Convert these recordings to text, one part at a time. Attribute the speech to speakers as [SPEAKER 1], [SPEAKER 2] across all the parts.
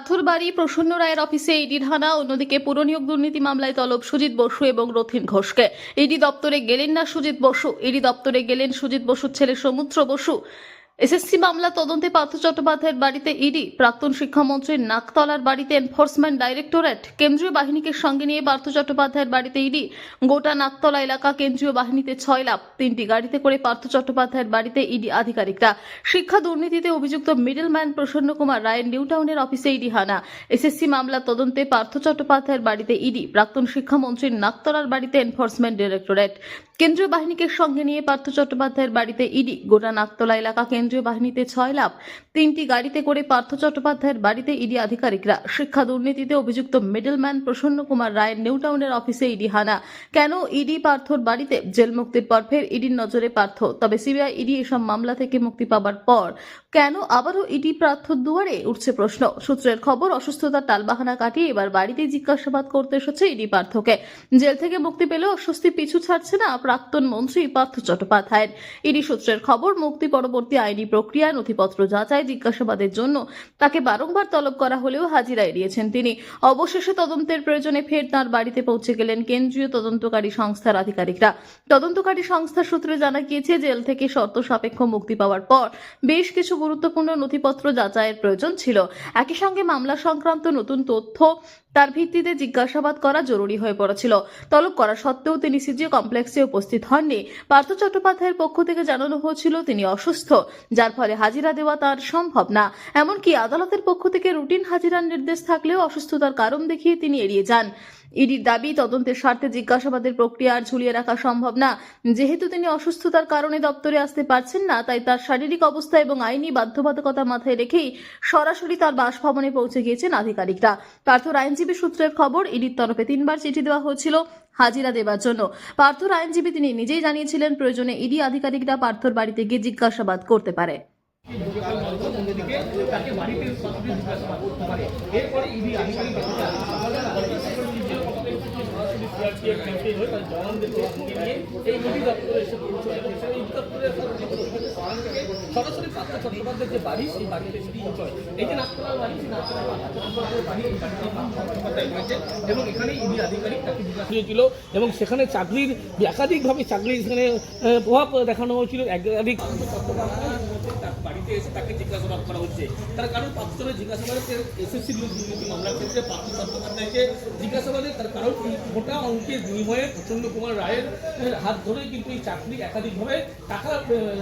[SPEAKER 1] পার্থর বাড়ি প্রসন্ন রায়ের অফিসে ইডির হানা। অন্যদিকে পুরনিয়োগ দুর্নীতি মামলায় তলব সুজিত বসু এবং রথীন ঘোষকে। ইডি দপ্তরে গেলেন না সুজিত বসু। ইডি দপ্তরে গেলেন সুজিত বসুর ছেলে সমুদ্র বসু। এসএসসি মামলা তদন্তে পার্থ চট্টোপাধ্যায়ের বাড়িতে ইডি, প্রাক্তন শিক্ষামন্ত্রীর নাকতলার বাড়িতে এনফোর্সমেন্ট ডাইরেক্টরেট, কেন্দ্রীয় বাহিনীকে সঙ্গে নিয়ে পার্থ চট্টোপাধ্যায়ের বাড়িতে ইডি। গোটা নাকতলা এলাকা কেন্দ্রীয় বাহিনীতে 6 লাখ। 3টি গাড়িতে করে পার্থ চট্টোপাধ্যায়ের বাড়িতে ইডি আধিকারিকরা। শিক্ষা দুর্নীতিতে অভিযুক্ত মিডলম্যান প্রসন্ন কুমার রায়ের নিউ টাউনের অফিসে ইডি হানা। এসএসসি মামলা তদন্তে পার্থ চট্টোপাধ্যায়ের বাড়িতে ইডি, প্রাক্তন শিক্ষামন্ত্রীর নাকতলার বাড়িতে এনফোর্সমেন্ট ডাইরেক্টরেট, কেন্দ্রীয় বাহিনীকে সঙ্গে নিয়ে পার্থ চট্টোপাধ্যায়ের বাড়িতে ইডি। গোটা নাকতলা এলাকা কেন্দ্রীয় বাহিনীতে 6 লাখ। 3টি গাড়িতে করে পার্থ চট্টোপাধ্যায়ের বাড়িতে ইডি আধিকারিকরা। শিক্ষা দুর্নীতিতে অভিযুক্ত মিডলম্যান প্রসন্ন কুমার রায়ের নিউ টাউনের অফিসে ইডি হানা। কেন ইডি পার্থর বাড়িতে? জেল মুক্তির পর ফের ইডির নজরে পার্থ। তবে সিবিআই ইডি এসব মামলা থেকে মুক্তি পাবার পর কেন আবারও ইডি পার্থর দুয়ারে? উঠছে প্রশ্ন। সূত্রের খবর, অসুস্থতার টালবাহানা কাটিয়ে এবার বাড়িতেই জিজ্ঞাসাবাদ করতে এসেছে ইডি পার্থকে। জেল থেকে মুক্তি পেলেও অস্বস্তি পিছু ছাড়ছে না প্রাক্তন মন্ত্রী পার্থ চট্টোপাধ্যায়ের। ইডি সূত্রের খবর, মুক্তি পরবর্তী আইনি প্রক্রিয়ায় নথিপত্র যাচাই, জিজ্ঞাসাবাদের জন্য তাকে বারংবার তলব করা হলেও হাজিরা এড়িয়েছেন তিনি। অবশেষে তদন্তের প্রয়োজনে ফের তাঁর বাড়িতে পৌঁছে গেলেন কেন্দ্রীয় তদন্তকারী সংস্থার আধিকারিকরা। তদন্তকারী সংস্থার সূত্রে জানা গিয়েছে, জেল থেকে শর্ত সাপেক্ষ মুক্তি পাওয়ার পর বেশ কিছু গুরুত্বপূর্ণ নথিপত্র যাচাইয়ের প্রয়োজন ছিল। একই সঙ্গে মামলা সংক্রান্ত নতুন তথ্য তার ভিত্তিতে জিজ্ঞাসাবাদ করা জরুরি হয়ে পড়েছিল। তলব করা সত্ত্বেও তিনি সিজিও কমপ্লেক্সে উপস্থিত হননি। পার্থ চট্টোপাধ্যায়ের পক্ষ থেকে জানানো হয়েছিল তিনি অসুস্থ, যার ফলে হাজিরা দেওয়া তার সম্ভব না। এমনকি আদালতের পক্ষ থেকে রুটিন হাজিরার নির্দেশ থাকলেও অসুস্থতার কারণ দেখিয়ে তিনি এড়িয়ে যান। ইডির দাবি, তদন্তের স্বার্থে জিজ্ঞাসাবাদের প্রক্রিয়া আর ঝুলিয়ে রাখা সম্ভব না। যেহেতু তিনি অসুস্থতার কারণে দপ্তরে আসতে পারছেন না, তাই তার শারীরিক অবস্থা এবং আইনি বাধ্যবাধকতা মাথায় রেখেই সরাসরি তার বাসভবনে পৌঁছে গিয়েছেন আধিকারিকরা। পার্থর আইনজীবী সূত্রের খবর, ইডির তরফে 3বার চিঠি দেওয়া হয়েছিল হাজিরা দেবার জন্য। পার্থর আইনজীবী তিনি নিজেই জানিয়েছিলেন, প্রয়োজনে ইডি আধিকারিকরা পার্থর বাড়িতে গিয়ে জিজ্ঞাসাবাদ করতে পারে।
[SPEAKER 2] সরাসরি পার্থ চট্টোপাধ্যায়ের যে বাড়ি, সেই বাড়িতে সেটি পৌঁছয়। এই যে নাকতলার বাড়ি, সেই নাকতলার চট্টোপাধ্যায়ের বাড়ি, এই বাড়িতে পার্থ চট্টোপাধ্যায় রয়েছে এবং এখানে ইডি আধিকারিক তাকে জিজ্ঞাসা হয়েছিল এবং সেখানে চাকরির একাধিকভাবে চাকরির সেখানে প্রভাব দেখানো হয়েছিল। একাধিক তার বাড়িতে এসে তাকে জিজ্ঞাসাবাদ করা হচ্ছে। তার কারণ পার্থের জিজ্ঞাসাবাদের এসএসসি দুর্নীতি মামলার ক্ষেত্রে পার্থ চট্টোপাধ্যায়কে জিজ্ঞাসাবাদের তার কারণ এই মোটা অঙ্কের বিনিময়ে প্রচন্ড কুমার রায়ের হাত ধরে কিন্তু এই চাকরি একাধিকভাবে টাকা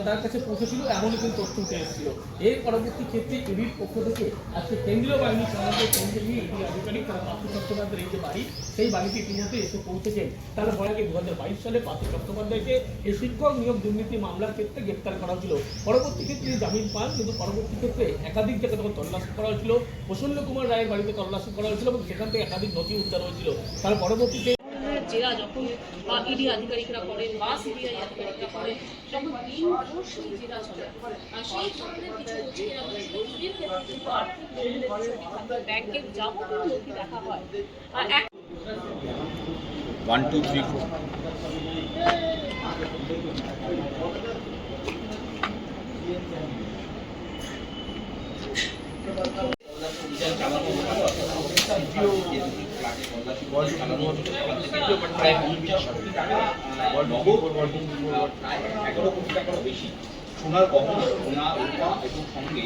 [SPEAKER 2] তার কাছে পৌঁছেছিল, এমনই কিন্তু তথ্য উঠে এসেছিল। এর পরবর্তী ক্ষেত্রে ইডির পক্ষ থেকে আজকে কেন্দ্রীয় বাহিনীর সঙ্গে সঙ্গে নিয়ে ইডি আধিকারিক তারা পার্থ চট্টোপাধ্যায়ের এই যে বাড়ি, সেই বাড়িতে ইতিমধ্যে এসে পৌঁছেছেন। তারা বলা যায় 2022 সালে পার্থ চট্টোপাধ্যায়কে এই শিক্ষক নিয়োগ দুর্নীতি মামলার ক্ষেত্রে গ্রেপ্তার করা হয়েছিল। পরবর্তী ক্ষেত্রে জামিন পান, কিন্তু পরবর্তী ক্ষেত্রে একাধিক জায়গায় তখন তল্লাশি করা হয়েছিল। প্রসন্ন কুমার রায়ের বাড়িতে তল্লাশি করা হয়েছিল এবং সেখান থেকে একাধিক নথি উদ্ধার হয়েছিল। তার পরবর্তীতে
[SPEAKER 3] জেরা যখন ইডি আধিকারিকরা করেন বা সিবিআই আধিকারিকরা করেন, যখন দিন ভোর সেই জেরা চলে, সেই ধরনের কিছু নথি এবং ইডির ক্ষেত্রে কিন্তু আর্থিক লেনদেনের ছবি থাকে, ব্যাংকের যাবতীয় নথি দেখা হয়।
[SPEAKER 4] 1 2 3 4 11 কোটি টাকারও বেশি সোনার গহনা, সোনা, রূপা এবং সঙ্গে